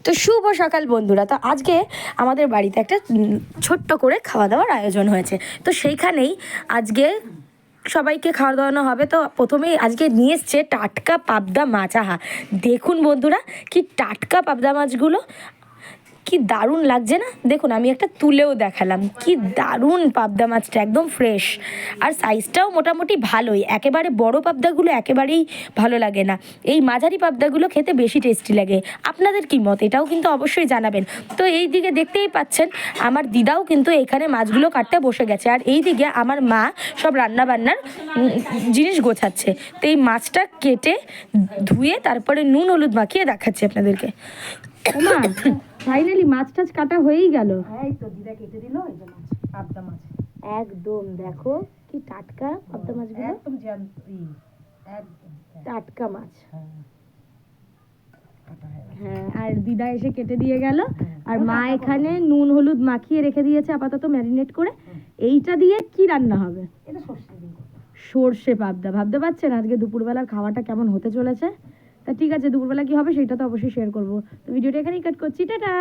তো শুভ সকাল বন্ধুরা। তো আজকে আমাদের বাড়িতে একটা ছোট্ট করে খাওয়া দাওয়ার আয়োজন হয়েছে। তো সেইখানেই আজকে সবাইকে খাওয়া দাওয়ানো হবে। তো প্রথমেই আজকে নিয়ে এসছে টাটকা পাবদা মাছ। আহা দেখুন বন্ধুরা, কি টাটকা পাবদা মাছগুলো, কি দারুণ লাগছে না? দেখুন, আমি একটা তুলেও দেখালাম, কি দারুণ পাবদা মাছটা, একদম ফ্রেশ। আর সাইজটাও মোটামুটি ভালোই, একেবারে বড় পাবদাগুলো একেবারেই ভালো লাগে না, এই মাঝারি পাবদাগুলো খেতে বেশি টেস্টি লাগে। আপনাদের কি মত, এটাও কিন্তু অবশ্যই জানাবেন। তো এই দিকে দেখতেই পাচ্ছেন আমার দিদাও কিন্তু এখানে মাছগুলো কাটতে বসে গেছে, আর এই দিকে আমার মা সব রান্নাবান্নার জিনিস গোছাচ্ছে। তো এই মাছটা কেটে ধুয়ে তারপরে নুন হলুদ মাখিয়ে দেখাচ্ছি আপনাদেরকে। ফাইনালি মাছ টাছ কাটা হয়েই গেল। এই তো দিদা কেটে দিল, এই যে মাছ, পাবদা মাছ। একদম দেখো কি টাটকা পাবদা মাছগুলো, একদম জ্যান্ত, একদম টাটকা মাছ। কাটা হয়ে গেছে। হ্যাঁ, আর দিদা এসে কেটে দিয়ে গেল, আর মা এখানে নুন হলুদ মাখিয়ে রেখে দিয়েছে আপাতত ম্যারিনেট করে। এইটা দিয়ে কি রান্না হবে? এটা সর্ষে দিয়ে করবো। সর্ষে পাবদা। ভাবতে পারছেন আজকে দুপুরবেলার খাওয়াটা কেমন হতে চলেছে? তা ঠিক আছে, দুপুরবেলা কি হবে সেটা তো অবশ্যই শেয়ার করবো। তো ভিডিওটা এখানেই কাট করছি, টাটা।